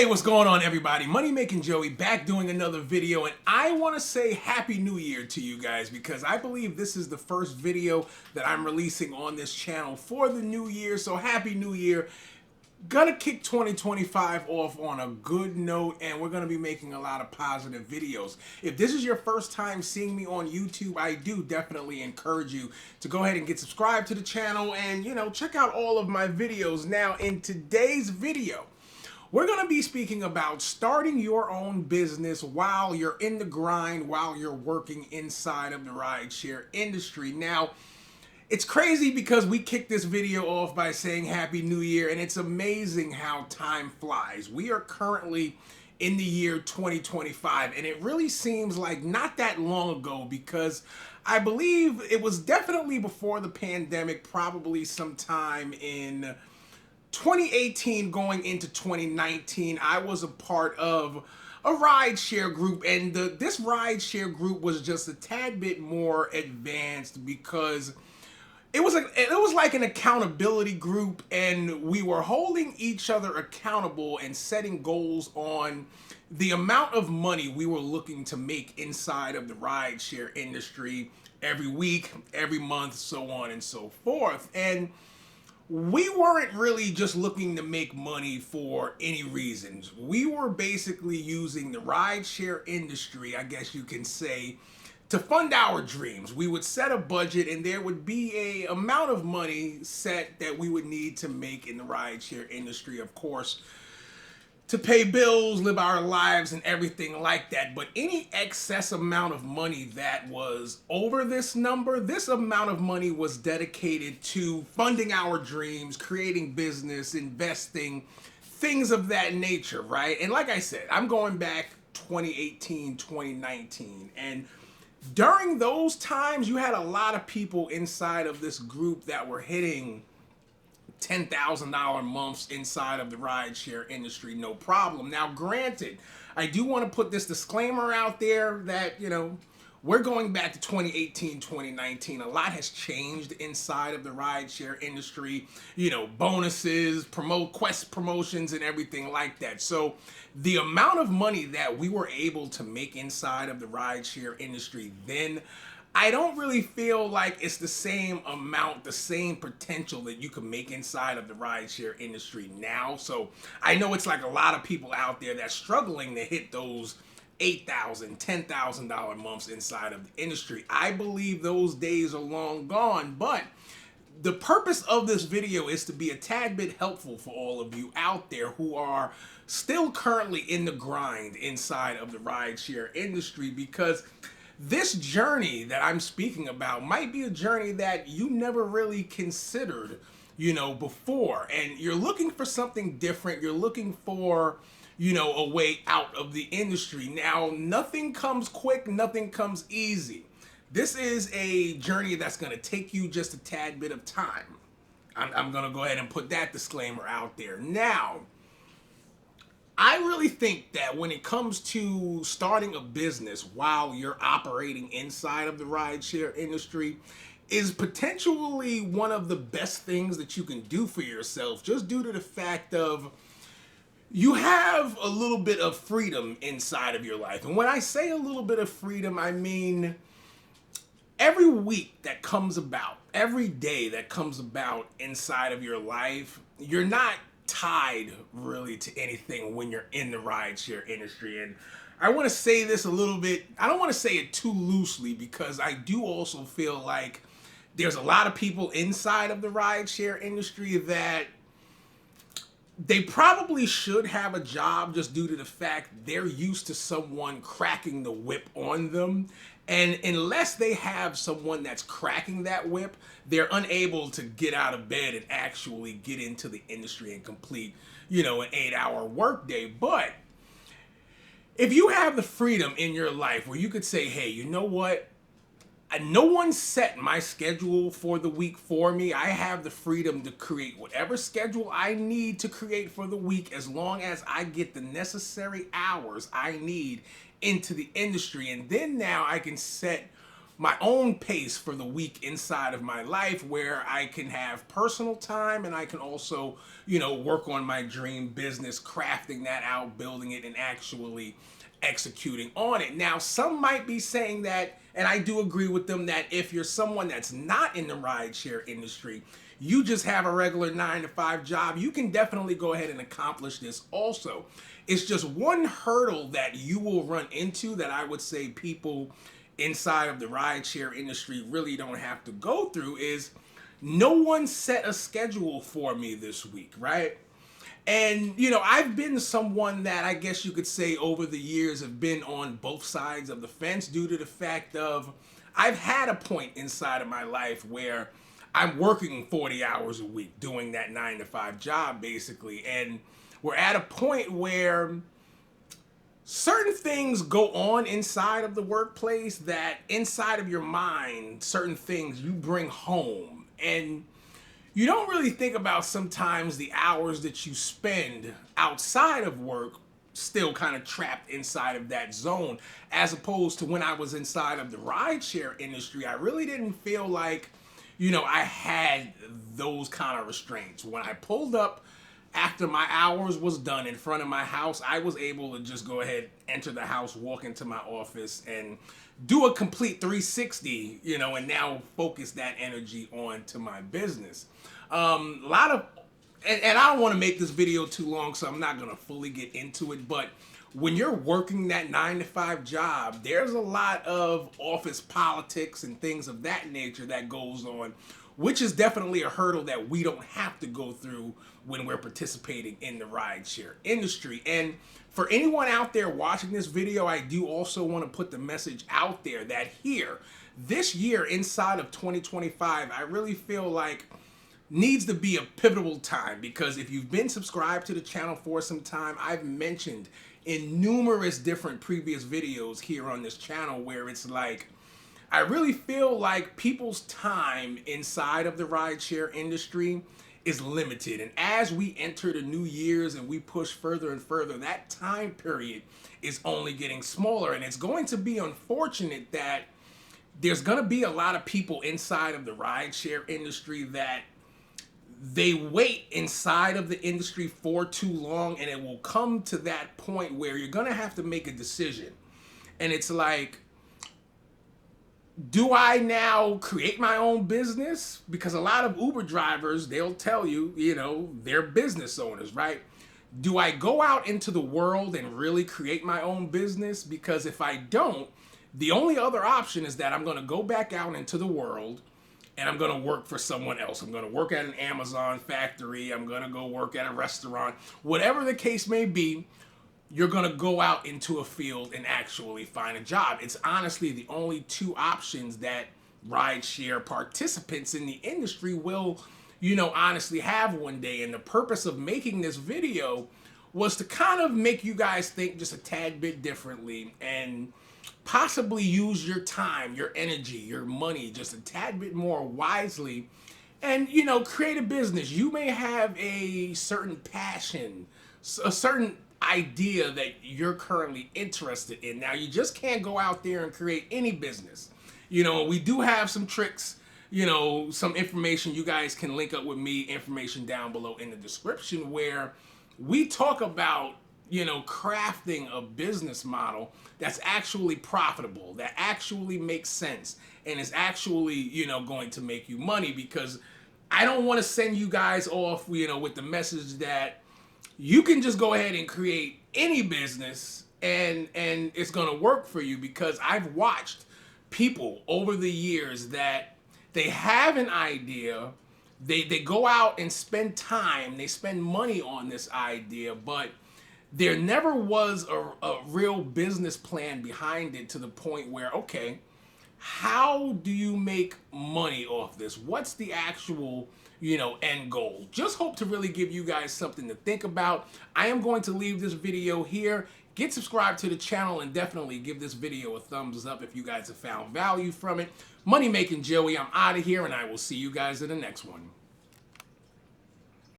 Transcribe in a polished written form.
Hey, what's going on, everybody? Money Making Joey back doing another video, and I want to say Happy New Year to you guys because I believe this is the first video that I'm releasing on this channel for the new year. So Happy New Year. Gonna kick 2025 off on a good note, and we're gonna be making a lot of positive videos. If this is your first time seeing me on YouTube, I do definitely encourage you to go ahead and get subscribed to the channel and, check out all of my videos. Now, in today's video, we're going to be speaking about starting your own business while you're in the grind, while you're working inside of the rideshare industry. Now, it's crazy because we kicked this video off by saying Happy New Year, and it's amazing how time flies. We are currently in the year 2025, and it really seems like not that long ago because I believe it was definitely before the pandemic, probably sometime in 2018 going into 2019, I was a part of a rideshare group, and this rideshare group was just a tad bit more advanced because it was like an accountability group, and we were holding each other accountable and setting goals on the amount of money we were looking to make inside of the rideshare industry every week, every month, so on and so forth. And we weren't really just looking to make money for any reasons. We were basically using the rideshare industry, I guess you can say, to fund our dreams. We would set a budget, and there would be a amount of money set that we would need to make in the rideshare industry, of course, to pay bills, live our lives, and everything like that. But any excess amount of money that was over this number, this amount of money was dedicated to funding our dreams, creating business, investing, things of that nature, right? And like I said, I'm going back 2018, 2019, and during those times, you had a lot of people inside of this group that were hitting $10,000 months inside of the rideshare industry, no problem. Now, granted, I do want to put this disclaimer out there that, we're going back to 2018, 2019. A lot has changed inside of the rideshare industry, bonuses, quest promotions, and everything like that. So the amount of money that we were able to make inside of the rideshare industry then, I don't really feel like it's the same amount, the same potential that you can make inside of the rideshare industry now. So I know it's like a lot of people out there that's struggling to hit those $8,000, $10,000 months inside of the industry. I believe those days are long gone, but the purpose of this video is to be a tad bit helpful for all of you out there who are still currently in the grind inside of the rideshare industry, because this journey that I'm speaking about might be a journey that you never really considered, before. And you're looking for something different. You're looking for, a way out of the industry. Now, nothing comes quick. Nothing comes easy. This is a journey that's going to take you just a tad bit of time. I'm going to go ahead and put that disclaimer out there. Now, I really think that when it comes to starting a business while you're operating inside of the rideshare industry is potentially one of the best things that you can do for yourself, just due to the fact of you have a little bit of freedom inside of your life. And when I say a little bit of freedom, I mean every week that comes about, every day that comes about inside of your life, you're not tied really to anything when you're in the rideshare industry. And I want to say this a little bit, I don't want to say it too loosely, because I do also feel like there's a lot of people inside of the rideshare industry that they probably should have a job just due to the fact they're used to someone cracking the whip on them. And unless they have someone that's cracking that whip, they're unable to get out of bed and actually get into the industry and complete, an 8-hour workday. But if you have the freedom in your life where you could say, hey, you know what? No one set my schedule for the week for me. I have the freedom to create whatever schedule I need to create for the week, as long as I get the necessary hours I need into the industry. And then now I can set my own pace for the week inside of my life, where I can have personal time and I can also, work on my dream business, crafting that out, building it, and actually executing on it. Now, some might be saying that, and I do agree with them, that if you're someone that's not in the rideshare industry, you just have a regular 9-to-5 job, you can definitely go ahead and accomplish this also. It's just one hurdle that you will run into that I would say people inside of the rideshare industry really don't have to go through is no one set a schedule for me this week, right? And, I've been someone that I guess you could say over the years have been on both sides of the fence due to the fact of I've had a point inside of my life where I'm working 40 hours a week doing that 9-to-5 job basically. And we're at a point where certain things go on inside of the workplace that inside of your mind, certain things you bring home. And you don't really think about sometimes the hours that you spend outside of work still kind of trapped inside of that zone, as opposed to when I was inside of the rideshare industry. I really didn't feel like, I had those kind of restraints. When I pulled up after my hours was done in front of my house, I was able to just go ahead, enter the house, walk into my office, and do a complete 360, and now focus that energy on to my business. A lot of, and I don't want to make this video too long, so I'm not going to fully get into it, but when you're working that 9-to-5 job, there's a lot of office politics and things of that nature that goes on, which is definitely a hurdle that we don't have to go through when we're participating in the rideshare industry. And for anyone out there watching this video, I do also want to put the message out there that this year inside of 2025, I really feel like needs to be a pivotal time, because if you've been subscribed to the channel for some time, I've mentioned in numerous different previous videos here on this channel where it's like, I really feel like people's time inside of the rideshare industry is limited. And as we enter the new years and we push further and further, that time period is only getting smaller. And it's going to be unfortunate that there's going to be a lot of people inside of the rideshare industry that they wait inside of the industry for too long, and it will come to that point where you're going to have to make a decision. And it's like, do I now create my own business? Because a lot of Uber drivers, they'll tell you, they're business owners, right? Do I go out into the world and really create my own business? Because if I don't, the only other option is that I'm going to go back out into the world and I'm going to work for someone else. I'm going to work at an Amazon factory. I'm going to go work at a restaurant. Whatever the case may be, you're going to go out into a field and actually find a job. It's honestly the only two options that rideshare participants in the industry will, honestly have one day. And the purpose of making this video was to kind of make you guys think just a tad bit differently and possibly use your time, your energy, your money just a tad bit more wisely and, create a business. You may have a certain passion, a certain idea that you're currently interested in. Now, you just can't go out there and create any business. We do have some tricks, some information. You guys can link up with me, information down below in the description, where we talk about, crafting a business model that's actually profitable, that actually makes sense, and is actually, going to make you money. Because I don't want to send you guys off, with the message that you can just go ahead and create any business and it's going to work for you. Because I've watched people over the years that they have an idea, they go out and spend time, they spend money on this idea, but there never was a real business plan behind it to the point where, okay, how do you make money off this? What's the actual, end goal? Just hope to really give you guys something to think about. I am going to leave this video here. Get subscribed to the channel and definitely give this video a thumbs up if you guys have found value from it. Money Making Joey, I'm out of here, and I will see you guys in the next one.